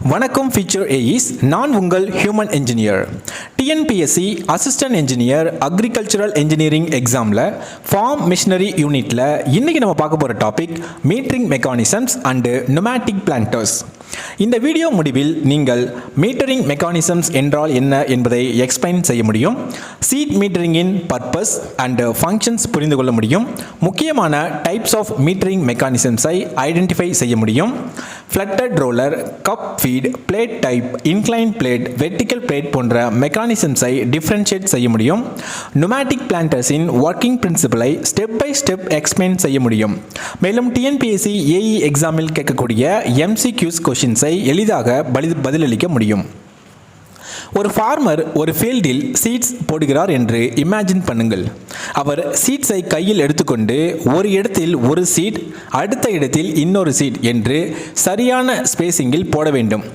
வணக்கம் ஃபியூச்சர் ஏஇஸ், நான் உங்கள் human engineer. TNPSC assistant engineer agricultural engineering எக்ஸாமில் ஃபார்ம் மிஷினரி யூனிட்டில் இன்றைக்கி நம்ம பார்க்க போகிற topic metering mechanisms and pneumatic planters. இந்த வீடியோ முடிவில் நீங்கள் மீட்டரிங் மெக்கானிசம்ஸ் என்றால் என்ன என்பதை எக்ஸ்பிளைன் செய்ய முடியும். சீட் மீட்டரிங்கின் பர்பஸ் அண்ட் ஃபங்க்ஷன்ஸ் புரிந்து கொள்ள முடியும். முக்கியமான டைப்ஸ் ஆஃப் மீட்டரிங் மெக்கானிசம்ஸை ஐடென்டிஃபை செய்ய முடியும். Fluted roller, cup feed, plate type, incline plate, vertical plate போன்ற மெக்கானிசம்ஸை டிஃப்ரென்ஷியேட் செய்ய முடியும். நுமேட்டிக் பிளான்டர்ஸின் ஒர்க்கிங் பிரின்சிபலை ஸ்டெப் பை ஸ்டெப் எக்ஸ்பிளைன் செய்ய முடியும். மேலும் டிஎன்பிஎஸ்சி ஏஇ எக்ஸாமில் கேட்கக்கூடிய எம்சிக்யூஸ் கொஷின்ஸை எளிதாக பதிலளிக்க முடியும். ஒரு ஃபார்மர் ஒரு ஃபீல்டில் சீட்ஸ் போடுகிறார் என்று இமேஜின் பண்ணுங்கள். அவர் சீட்ஸை கையில் எடுத்துக்கொண்டு ஒரு இடத்தில் ஒரு சீட், அடுத்த இடத்தில் இன்னொரு சீட் என்று சரியான ஸ்பேசிங்கில் போட வேண்டும்.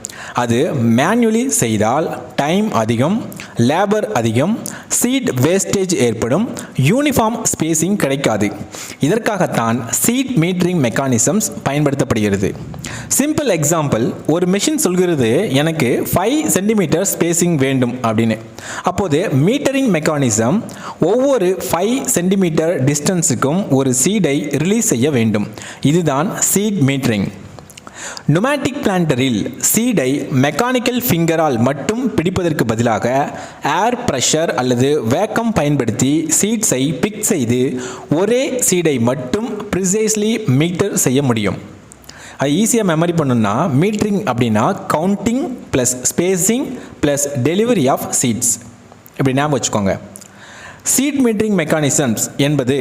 அது மேனுவலி செய்தால் டைம் அதிகம், லேபர் அதிகம், சீட் வேஸ்டேஜ் ஏற்படும், யூனிஃபார்ம் ஸ்பேசிங் கிடைக்காது. இதற்காகத்தான் சீட் மீட்டரிங் மெக்கானிசம்ஸ் பயன்படுத்தப்படுகிறது. சிம்பிள் எக்ஸாம்பிள், ஒரு மெஷின் சொல்கிறது எனக்கு 5 சென்டிமீட்டர் ஸ்பேசிங் வேண்டும் அப்படின்னு. அப்போது மீட்டரிங் மெக்கானிசம் ஒவ்வொரு 5 சென்டிமீட்டர் டிஸ்டன்ஸுக்கும் ஒரு சீடை ரிலீஸ் செய்ய வேண்டும். இதுதான் சீட் மீட்டரிங். நுமேட்டிக் பிளான்டரில் சீடை மெக்கானிக்கல் ஃபிங்கரால் மட்டும் பிடிப்பதற்கு பதிலாக ஏர் ப்ரெஷர் அல்லது வேக்கம் பயன்படுத்தி சீட்ஸை பிக் செய்து ஒரே சீடை மட்டும் ப்ரிசைஸ்லி மீட்டர் செய்ய முடியும். அது ஈஸியாக மெமரி பண்ணணும்னா மீட்டரிங் அப்படின்னா counting plus spacing plus delivery of seeds, இப்படி ஞாபகம் வச்சுக்கோங்க. சீட் மீட்டரிங் மெக்கானிசம்ஸ் என்பது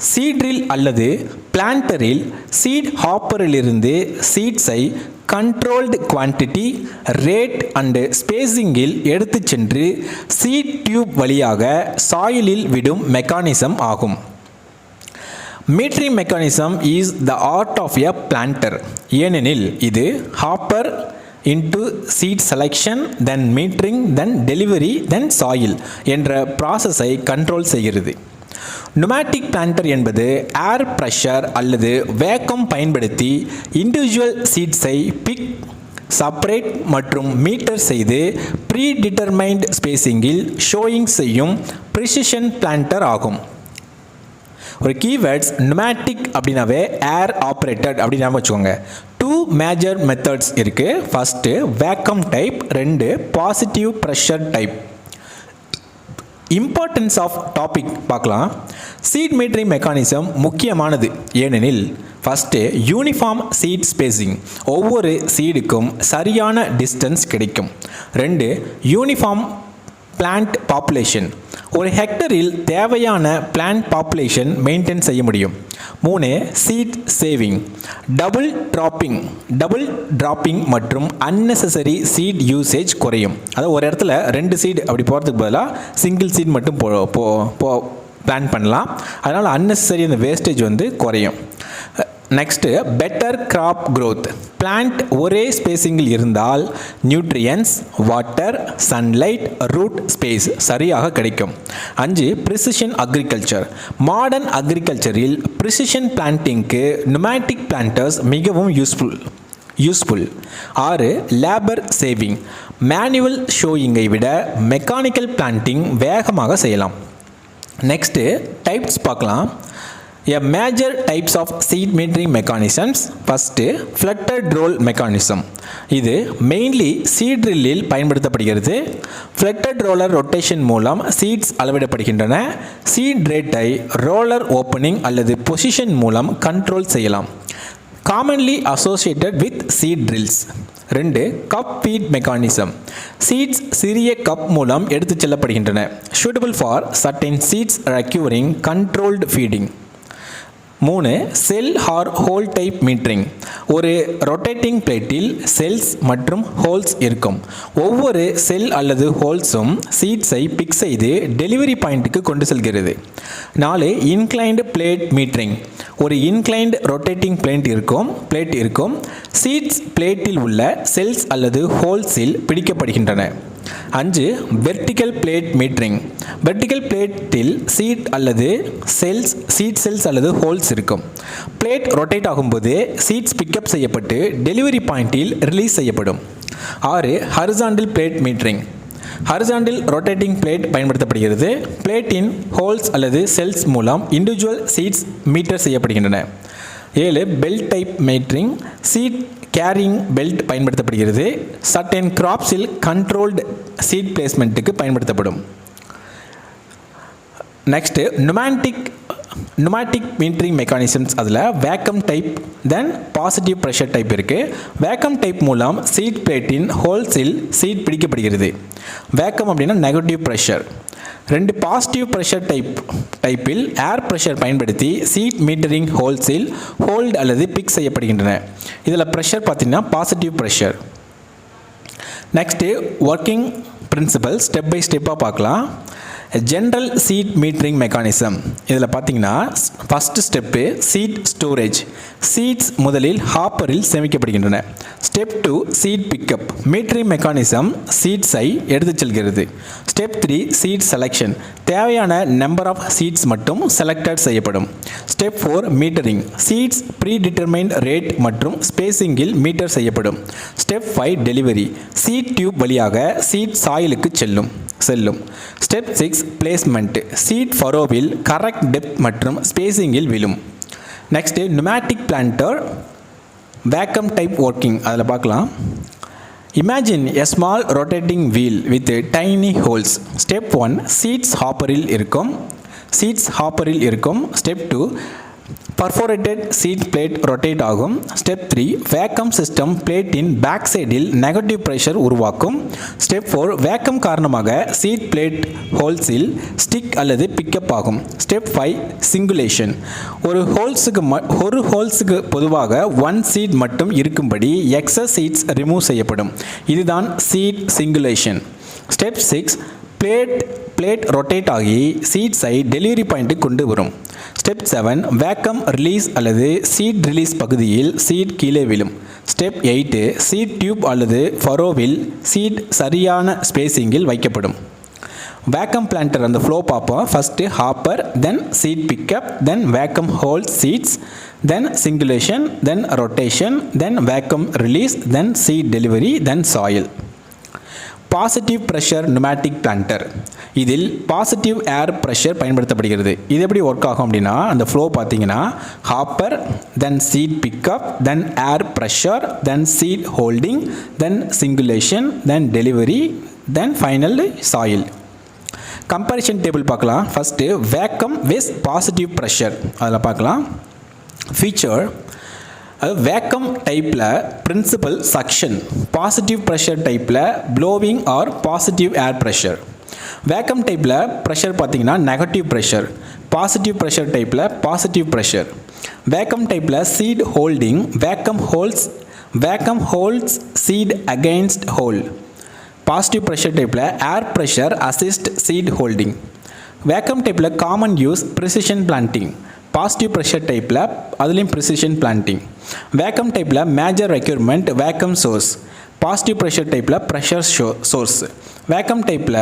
சீட்ரில் அல்லது பிளான்டரில் சீட் ஹாப்பரிலிருந்து சீட்ஸை கண்ட்ரோல்டு குவான்டிட்டி, ரேட் அண்டு ஸ்பேசிங்கில் எடுத்து சென்று சீட் டியூப் வழியாக சாயிலில் விடும் மெக்கானிசம் ஆகும். Metering mechanism is the heart of a planter. ஏனெனில் இது hopper into seed selection, then metering, then delivery, then soil என்ற ப்ராசஸை கண்ட்ரோல் செய்கிறது. நுமேட்டிக் பிளான்டர் என்பது ஏர் ப்ரெஷர் அல்லது வேக்கம் பயன்படுத்தி இண்டிவிஜுவல் சீட்ஸை பிக், செப்பரேட் மற்றும் மீட்டர் செய்து ப்ரீ டிட்டர்மைன்ட் ஸ்பேசிங்கில் ஷோயிங் செய்யும் ப்ரிசிஷன் பிளான்டர் ஆகும். ஒரு கீவேர்ட்ஸ் நுமேட்டிக் அப்படின்னாவே ஏர் ஆப்ரேட்டட் அப்படின்னு ஞாபகம் வச்சுக்கோங்க. 2 மேஜர் மெத்தட்ஸ் இருக்குது. First vacuum type, 2 positive pressure type. Importance of topic பார்க்கலாம். சீட் மீட்டரிங் மெக்கானிசம் முக்கியமானது. ஏனெனில் ஃபஸ்ட்டு யூனிஃபார்ம் சீட் ஸ்பேசிங், ஒவ்வொரு சீடுக்கும் சரியான டிஸ்டன்ஸ் கிடைக்கும். 2 யூனிஃபார்ம் பிளான்ட் பாப்புலேஷன், ஒரு ஹெக்டரில் தேவையான பிளான்ட் பாப்புலேஷன் மெயின்டைன் செய்ய முடியும். 3 சீட் சேவிங், டபுள் டிராப்பிங் மற்றும் அன்னெசரி சீட் யூசேஜ் குறையும். அதாவது ஒரு இடத்துல 2 சீட் அப்படி போகிறதுக்கு பதிலாக சிங்கிள் சீட் மட்டும் பிளான் பண்ணலாம். அதனால் அன்னெசரி அந்த வேஸ்டேஜ் குறையும். Next better crop growth, plant ஒரே ஸ்பேசிங்கில் இருந்தால் nutrients, water, sunlight, root space சரியாக கிடைக்கும். 5 ப்ரிசிஷன் அக்ரிகல்ச்சர், மாடர்ன் அக்ரிகல்ச்சரில் ப்ரிசிஷன் பிளான்டிங்க்கு நுமேட்டிக் பிளான்டர்ஸ் மிகவும் யூஸ்ஃபுல். 6 லேபர் சேவிங், மேனுவல் ஷோயிங்கை விட மெக்கானிக்கல் பிளான்டிங் வேகமாக செய்யலாம். நெக்ஸ்ட்டு டைப்ஸ் பார்க்கலாம். A major types of seed metering mechanisms. First, fluted roll mechanism. இது மெயின்லி சீட் ட்ரில்லில் பயன்படுத்தப்படுகிறது. ஃப்ளட்டட் ரோலர் ரொட்டேஷன் மூலம் சீட்ஸ் அளவிடப்படுகின்றன. சீட் ரேட்டை ரோலர் ஓப்பனிங் அல்லது பொசிஷன் மூலம் கண்ட்ரோல் செய்யலாம். Commonly associated with seed drills. 2 cup feed mechanism, seeds சிறிய கப் மூலம் எடுத்துச் செல்லப்படுகின்றன. Suitable for certain seeds requiring controlled feeding. 3 cell or hole type metering, ஒரு ரொட்டேட்டிங் பிளேட்டில் செல்ஸ் மற்றும் ஹோல்ஸ் இருக்கும். ஒவ்வொரு செல் அல்லது ஹோல்ஸும் சீட்ஸை பிக் செய்து டெலிவரி பாயிண்ட்டுக்கு கொண்டு செல்கிறது. 4 இன்க்ளைன்டு பிளேட் மீட்டரிங், ஒரு இன்க்ளைன்டு ரொட்டேட்டிங் பிளேட் இருக்கும். சீட்ஸ் பிளேட்டில் உள்ள செல்ஸ் அல்லது ஹோல்ஸில் பிடிக்கப்படுகின்றன. 5 வெர்டிக்கல் பிளேட் மீட்டரிங், வெர்டிக்கல் பிளேட்டில் சீட் செல்ஸ் அல்லது ஹோல்ஸ் இருக்கும். பிளேட் ரொட்டேட் ஆகும்போது சீட்ஸ் பிக்கப் செய்யப்பட்டு டெலிவரி பாயிண்டில் ரிலீஸ் செய்யப்படும். 6 horizontal plate metering. Horizontal rotating plate பயன்படுத்தப்படுகிறது. பிளேட்டின் ஹோல்ஸ் அல்லது செல்ஸ் மூலம் இண்டிவிஜுவல் சீட்ஸ் மீட்டர் செய்யப்படுகின்றன. 7 belt type metering. Seed carrying belt பயன்படுத்தப்படுகிறது. சர்டன் கிராப்ஸில் கண்ட்ரோல்டு சீட் பிளேஸ்மெண்ட்டுக்கு பயன்படுத்தப்படும். Next pneumatic metering mechanisms. அதில் vacuum type then positive pressure type இருக்குது. வேக்கம் டைப் மூலம் சீட் பிளேட்டின் ஹோல்ஸில் சீட் பிடிக்கப்படுகிறது. வேக்கம் அப்படின்னா நெகட்டிவ் ப்ரெஷர். 2 பாசிட்டிவ் ப்ரெஷர் டைப்பில் ஏர் ப்ரெஷர் பயன்படுத்தி சீட் மீட்டரிங் ஹோல்ஸில் ஹோல்டு அல்லது பிக் செய்யப்படுகின்றன. இதில் ப்ரெஷர் பார்த்திங்கன்னா positive pressure. Next working principle step by ஸ்டெப்பாக பார்க்கலாம். General seed metering mechanism. இதில் பார்த்தீங்கன்னா first step seed storage. Seeds முதலில் ஹாப்பரில் சேமிக்கப்படுகின்றன. Step 2 seed pickup. Metering mechanism சீட்ஸை எடுத்துச் செல்கிறது. Step 3 seed selection. தேவையான நம்பர் ஆஃப் சீட்ஸ் மட்டும் செலக்டட் செய்யப்படும். Step 4 metering. Seeds predetermined rate மற்றும் ஸ்பேசிங்கில் மீட்டர் செய்யப்படும். Step 5 delivery. சீட் டியூப் வழியாக சீட் சாயிலுக்கு செல்லும். Step 6 placement. சீட் ஃபரோவில் கரெக்ட் டெப்த் மற்றும் ஸ்பேசிங்கில் விழும். Next pneumatic planter vacuum type working. அதில் பார்க்கலாம். Imagine a small rotating wheel with tiny holes. Step 1 seeds ஹாப்பரில் இருக்கும். Step 2 perforated seed plate rotate ஆகும். ஸ்டெப் 3 வேக்கம் சிஸ்டம் பிளேட்டின் பேக் சைடில் நெகட்டிவ் ப்ரெஷர் உருவாக்கும். ஸ்டெப் 4 வேக்கம் காரணமாக சீட் பிளேட் ஹோல்ஸில் ஸ்டிக் அல்லது பிக்கப் ஆகும். Step 5 singulation. ஒரு ஹோல்ஸுக்கு பொதுவாக 1 சீட் மட்டும் இருக்கும்படி எக்ஸஸ் சீட்ஸ் ரிமூவ் செய்யப்படும். இதுதான் சீட் சிங்குலேஷன். ஸ்டெப் 6 பிளேட் ரொட்டேட் ஆகி சீட்ஸை டெலிவரி பாயிண்ட்டுக்கு கொண்டு வரும். ஸ்டெப் 7 வேக்கம் ரிலீஸ் அல்லது சீட் ரிலீஸ் பகுதியில் சீட் கீழே விழும். ஸ்டெப் 8 சீட் டியூப் அல்லது ஃபரோவில் சீட் சரியான ஸ்பேசிங்கில் வைக்கப்படும். வேக்கம் பிளான்டர் அந்த ஃப்ளோ பார்ப்போம். First hopper, then seed pickup, then vacuum hold seeds, then singulation, then rotation, then vacuum release, then seed delivery, then soil. Positive pressure pneumatic planter. இதில் positive air pressure பயன்படுத்தப்படுகிறது. இது எப்படி work ஆகும் அப்படின்னா, அந்த flow பார்த்தீங்கன்னா hopper, then seed pickup, then air pressure, then seed holding, then singulation, then delivery, then final soil. Comparison table பார்க்கலாம். First vacuum with positive pressure. அதில் பார்க்கலாம். ஃபீச்சர் வேக்கம் டைப்பில் பிரின்சிபல் சக்ஷன். பாசிட்டிவ் ப்ரெஷர் டைப்பில் blowing or positive air pressure. Vacuum டைப்பில் pressure பார்த்தீங்கன்னா negative pressure. Positive pressure டைப்பில் positive pressure. Vacuum டைப்பில் seed holding. Vacuum holds seed against hole. Positive pressure டைப்பில் air pressure assist seed holding. Vacuum டைப்பில் common use precision planting. Positive pressure டைப்பில் அதுலேயும் precision planting. Vacuum டைப்பில் major requirement vacuum source. Positive pressure டைப்பில் pressure source. Vacuum டைப்பில்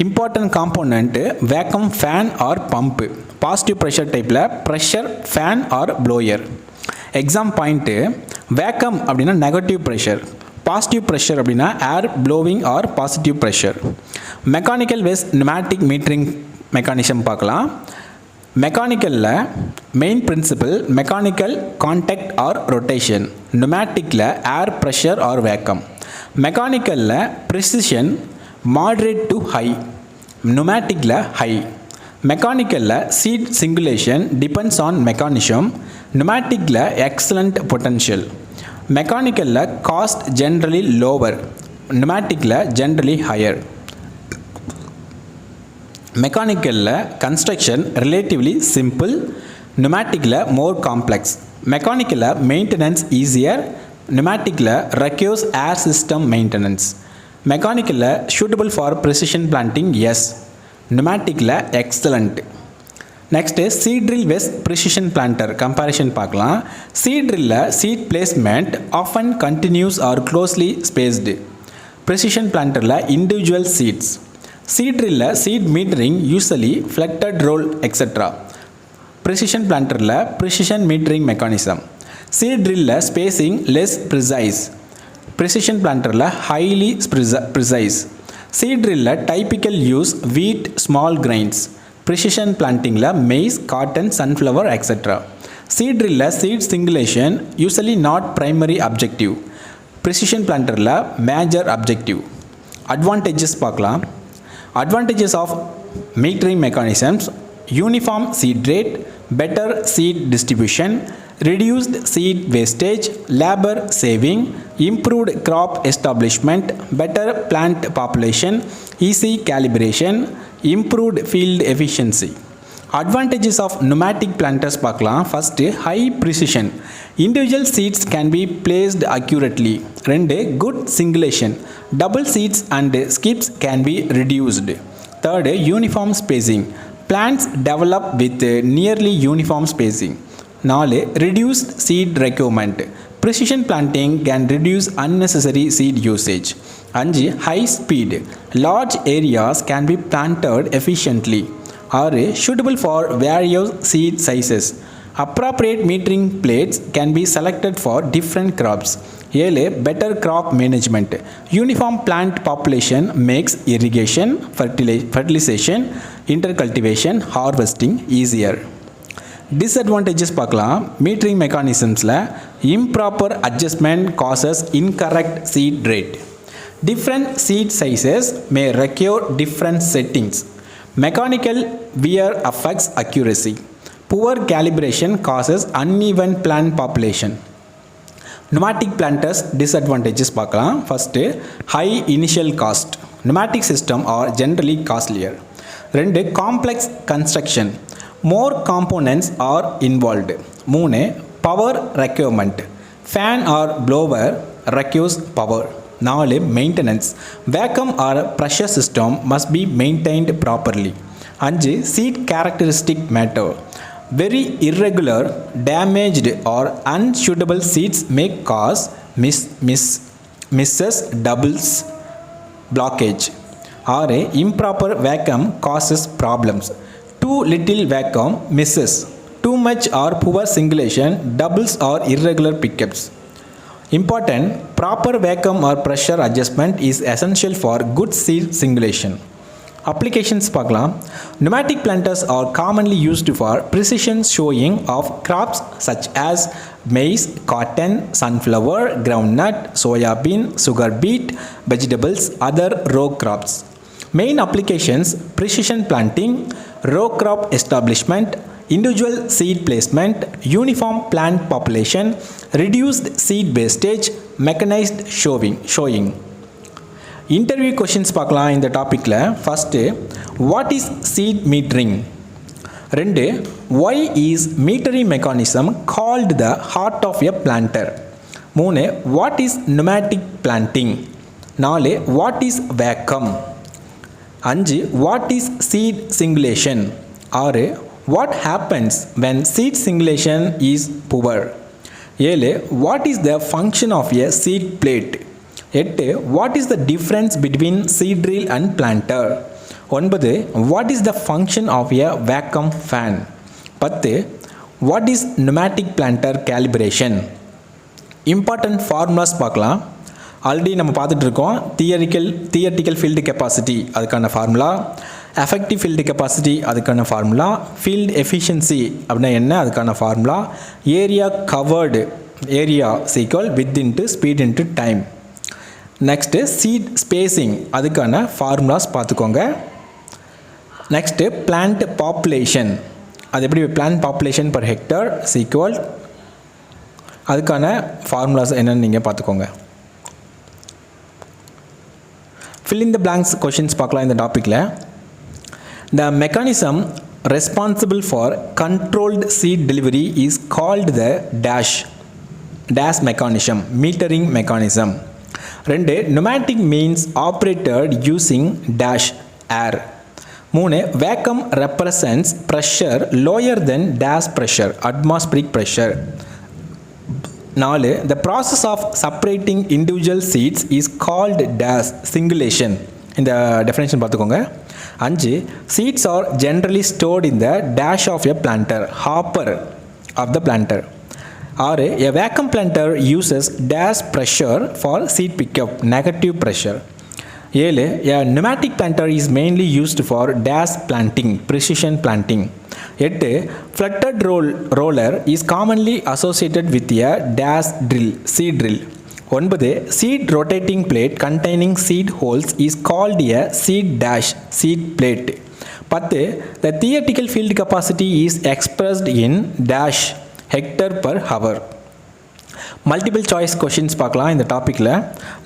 important component vacuum fan or pump. Positive pressure டைப்பில் pressure fan or blower. Exam point vacuum அப்படின்னா negative pressure, positive pressure அப்படின்னா air blowing or positive pressure. Mechanical versus pneumatic metering mechanism பார்க்கலாம். மெக்கானிக்கலில் main principle mechanical contact or rotation. நுமேட்டிக்கில் air pressure or vacuum. மெக்கானிக்கலில் precision moderate to high, நுமேட்டிக்கில் high. மெக்கானிக்கலில் seed singulation depends on mechanism. நுமேட்டிக்கில் excellent potential. மெக்கானிக்கலில் cost generally lower, நுமேட்டிக்கில் generally higher. மெக்கானிக்கலில் கன்ஸ்ட்ரக்ஷன் ரிலேட்டிவ்லி சிம்பிள், நுமேட்டிக்கில் மோர் காம்ப்ளெக்ஸ். மெக்கானிக்கலில் மெயின்டெனன்ஸ் ஈஸியர், நுமேட்டிக்கில் ரெக்யூர்ஸ் ஏர் சிஸ்டம் மெயின்டெனன்ஸ். மெக்கானிக்கலில் suitable for precision planting, yes. நுமேட்டிக்கில் excellent. Next seed drill versus precision planter comparison பார்க்கலாம். சீட்ரில்ல seed placement often continuous or closely spaced. Precision பிளான்டரில் individual seeds. சீட்ரில்ல seed metering usually fluted roll etcetera. Precision பிளான்டரில் precision metering mechanism. சீட்ரில்ல spacing less precise. precision planterல highly precise. Seed drillல typical use wheat small grains. Precision plantingல maize, cotton, sunflower etc. Seed drillல seed singulation usually not primary objective. Precision planterல major objective. Advantages பார்க்கலாம். Advantages of metering mechanisms: uniform seed rate, better seed distribution, reduced seed wastage, labor saving, improved crop establishment, better plant population, easy calibration, improved field efficiency. Advantages of pneumatic planters பார்க்கலாம். First, high precision. Individual seeds can be placed accurately. ரெண்டு, good singulation. Double seeds and skips can be reduced. Third, uniform spacing. Plants develop with nearly uniform spacing. 4, reduced seed requirement. Precision planting can reduce unnecessary seed usage. 5, high speed. Large areas can be planted efficiently. 6, suitable for various seed sizes. Appropriate metering plates can be selected for different crops. 7, better crop management. Uniform plant population makes irrigation, fertilization, intercultivation, harvesting easier. Disadvantages பார்க்கலாம். Metering mechanismsல improper adjustment causes incorrect seed rate. Different seed sizes may require different settings. Mechanical wear affects accuracy. Poor calibration causes uneven plant population. Pneumatic planters disadvantages பார்க்கலாம். First, high initial cost. Pneumatic system are generally costlier. 2, complex construction. More components are involved. 3, power requirement. Fan or blower requires power. 4, maintenance. Vacuum or pressure system must be maintained properly. 5, seed characteristic matter. Very irregular, damaged or unsuitable seeds may cause misses, doubles, blockage. 6, improper vacuum causes problems. Too little vacuum misses. Too much or poor singulation, doubles or irregular pickups. Important, proper vacuum or pressure adjustment is essential for good seed singulation. Applications பார்க்கலாம். Pneumatic planters are commonly used for precision sowing of crops such as maize, cotton, sunflower, groundnut, soya bean, sugar beet, vegetables, other row crops. Main applications: precision planting, row crop establishment, individual seed placement, uniform plant population, reduced seed wastage, mechanized sowing. Interview questions பார்க்கலாம் இந்த டாபிக்ல. First, what is seed metering? 2, why is metering mechanism called the heart of a planter? 3, what is pneumatic planting? 4, what is vacuum? 5, what is seed singulation? 6, what happens when seed singulation is poor? 7, what is the function of a seed plate? 8, what is the difference between seed drill and planter? 9, what is the function of a vacuum fan? 10, what is pneumatic planter calibration? Important formulas பார்க்கலாம். Already நம்ம பார்த்துட்டு இருக்கோம். Theoretical field capacity அதுக்கான formula, effective field capacity அதுக்கான formula, field efficiency அப்படின்னா என்ன அதுக்கான formula, area covered, area equal with into speed into time. Next seed spacing அதுக்கான ஃபார்முலாஸ் பார்த்துக்கோங்க. நெக்ஸ்ட்டு பிளான்ட் பாப்புலேஷன், அது எப்படி plant population per hectare equal அதுக்கான ஃபார்முலாஸ் என்னென்னு நீங்கள் பார்த்துக்கோங்க. fill in the blanks questions பார்க்கலாம் இந்த டாப்பிக்கில். The mechanism responsible for controlled seed delivery is called the dash mechanism, metering mechanism. 2, pneumatic means operated using dash air. 3, vacuum represents pressure lower than dash pressure, atmospheric pressure. 4, the process of separating individual seeds is called dash singulation. இந்த definition பார்த்துக்கோங்க. 5, seeds are generally stored in the dash of a planter, hopper of the planter. or a vacuum planter uses dash pressure for seed pickup, negative pressure. 7. A pneumatic planter is mainly used for dash planting, precision planting. 8. Fluted roller is commonly associated with a dash drill, seed drill. 9. Seed rotating plate containing seed holes is called a seed dash, seed plate. 10. The theoretical field capacity is expressed in dash hectare per hour. Multiple choice questions பார்க்கலாம் இந்த டாப்பிக்கில்.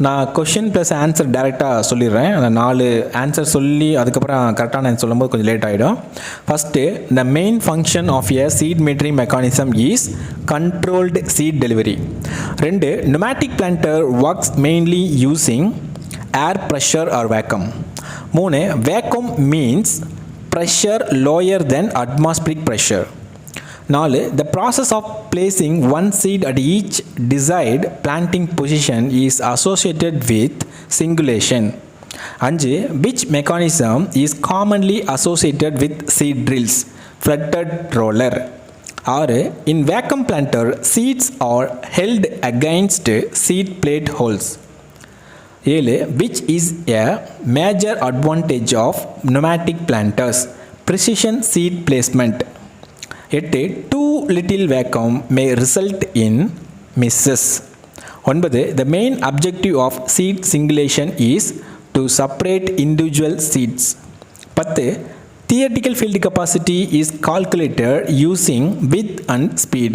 நான் question plus answer டேரெக்டாக சொல்லிடுறேன். அந்த 4 answer சொல்லி அதுக்கப்புறம் கரெக்டான ஆன்சர் சொல்லும்போது கொஞ்சம் லேட் ஆகிடும். First, the main function of a seed metering mechanism is controlled seed delivery. 2. pneumatic planter works mainly using air pressure or vacuum. 3. vacuum means pressure lower than atmospheric pressure. 4. The process of placing one seed at each desired planting position is associated with singulation. 5. Which mechanism is commonly associated with seed drills? Fluted roller. 6. In vacuum planter, seeds are held against seed plate holes. 7. Which is a major advantage of pneumatic planters? Precision seed placement. 8. Too little vacuum may result in misses. 9. The main objective of seed singulation is to separate individual seeds. 10. Theoretical field capacity is calculated using width and speed.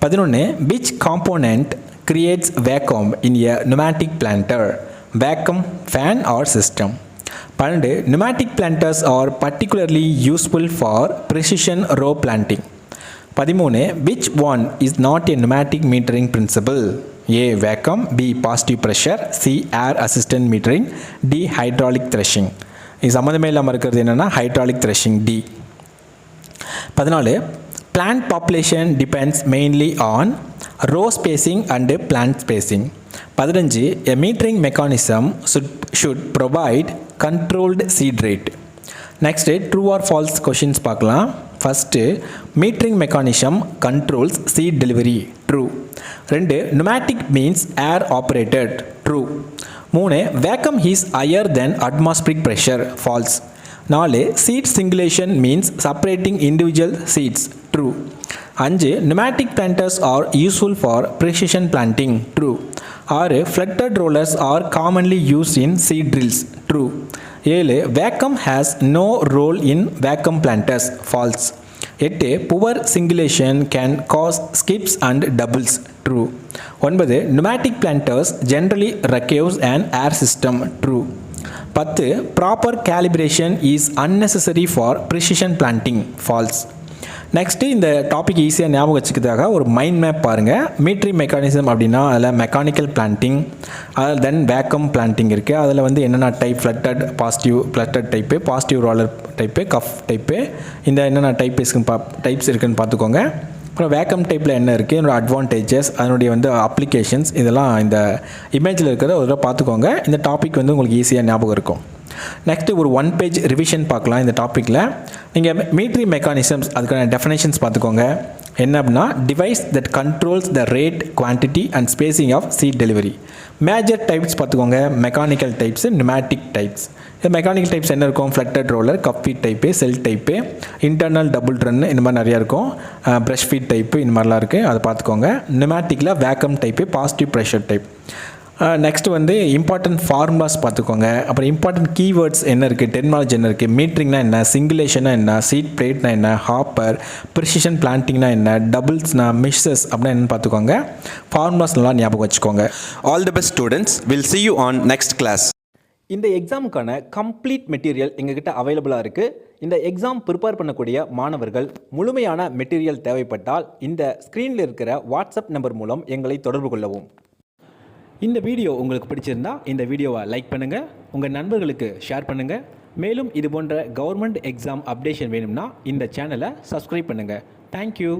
11. Which component creates vacuum in a pneumatic planter? Vacuum fan or system. 12. Pneumatic planters are particularly useful for precision row planting. 13. Which one is not a pneumatic metering principle? A. Vacuum. B. Positive pressure. C. Air assisted metering. D. Hydraulic threshing. இது சம்மந்தமே இல்லாமல் இருக்கிறது என்னென்னா hydraulic threshing, D. 14. Plant population depends mainly on row spacing and plant spacing. 15. A metering mechanism should provide controlled seed rate. Next, true or false questions பார்க்கலாம். First, metering mechanism controls seed delivery. True. 2. Pneumatic means air operated. True. 3. Vacuum is higher than atmospheric pressure. False. 4. Seed singulation means separating individual seeds. True. 5. Pneumatic planters are useful for precision planting. True. 6. Fluted rollers are commonly used in seed drills. True. 7. Vacuum has no role in vacuum planters. False. 8. Poor singulation can cause skips and doubles. True. 9. Pneumatic planters generally require an air system. True. 10. Proper calibration is unnecessary for precision planting. False. Next இந்த topic ஈஸியாக ஞாபகம் வச்சுக்கிறதுக்காக ஒரு mind map பாருங்கள். மீட்ரி mechanism அப்படின்னா அதில் mechanical planting, அதில் தென் vacuum planting இருக்குது. அதில் வந்து என்னென்ன type, fluted positive, fluted type, positive roller type, cup type, இந்த என்னென்ன டைப்ஸ் இருக்குதுன்னு பார்த்துக்கோங்க. அப்புறம் வேக்கம் டைப்பில் என்ன இருக்குது, என்னோடய அட்வான்டேஜஸ், அதனுடைய வந்து அப்ளிகேஷன்ஸ், இதெல்லாம் இந்த இமேஜில் இருக்கிறத ஒரு தடவை பார்த்துக்கோங்க. இந்த டாபிக் வந்து உங்களுக்கு ஈஸியாக ஞாபகம் இருக்கும். நெக்ஸ்ட்டு ஒரு 1 பேஜ் ரிவிஷன் பார்க்கலாம் இந்த டாப்பிக்கில். நீங்கள் மீட்ரி மெக்கானிசம்ஸ் அதுக்கான டெஃபினேஷன்ஸ் பார்த்துக்கோங்க. என்ன அப்படின்னா, device that controls the rate, quantity and spacing of seed delivery. Major types பார்த்துக்கோங்க. Mechanical types, pneumatic types. Mechanical types என்ன இருக்கும்? Fluted roller, cup feed type, cell type, internal double run, இந்த மாதிரி நிறையா இருக்கும். ப்ரஷ் ஃபீட் டைப்பு, இந்த மாதிரிலாம் இருக்குது, அதை பார்த்துக்கோங்க. நியூமேட்டிக்கில் vacuum type, positive pressure type. Next வந்து இம்பார்ட்டன்ட் ஃபார்முலாஸ் பார்த்துக்கோங்க. அப்புறம் இம்பார்ட்டன்ட் கீவேர்ட்ஸ் என்ன இருக்குது, டெர்மினாலஜி என்ன இருக்குது, மீட்ரிங்னா என்ன, சிங்குலேஷனா என்ன, சீட் பிளேட்னா என்ன, ஹாப்பர், ப்ரிசிஷன் பிளான்ட்டிங்னா என்ன, டபுள்ஸ்னா, மிக்சஸ் அப்படின்னா என்னன்னு பார்த்துக்கோங்க. ஃபார்முலாஸ் நல்லா ஞாபகம் வச்சுக்கோங்க. All the best students. Will see you on next class. இந்த எக்ஸாமுக்கான கம்ப்ளீட் மெட்டீரியல் எங்ககிட்ட அவைலபிளாக இருக்குது. இந்த எக்ஸாம் ப்ரிப்பேர் பண்ணக்கூடிய மாணவர்கள் முழுமையான மெட்டீரியல் தேவைப்பட்டால் இந்த ஸ்க்ரீனில் இருக்கிற வாட்ஸ்அப் நம்பர் மூலம் எங்களை தொடர்பு கொள்ளவும். இந்த வீடியோ உங்களுக்கு பிடிச்சிருந்தா இந்த வீடியோவை லைக் பண்ணுங்கள், உங்கள் நண்பர்களுக்கு ஷேர் பண்ணுங்கள். மேலும் இது போன்ற கவர்மெண்ட் எக்ஸாம் அப்டேஷன் வேணும்னா இந்த சேனலை சப்ஸ்கிரைப் பண்ணுங்கள். தேங்க்யூ.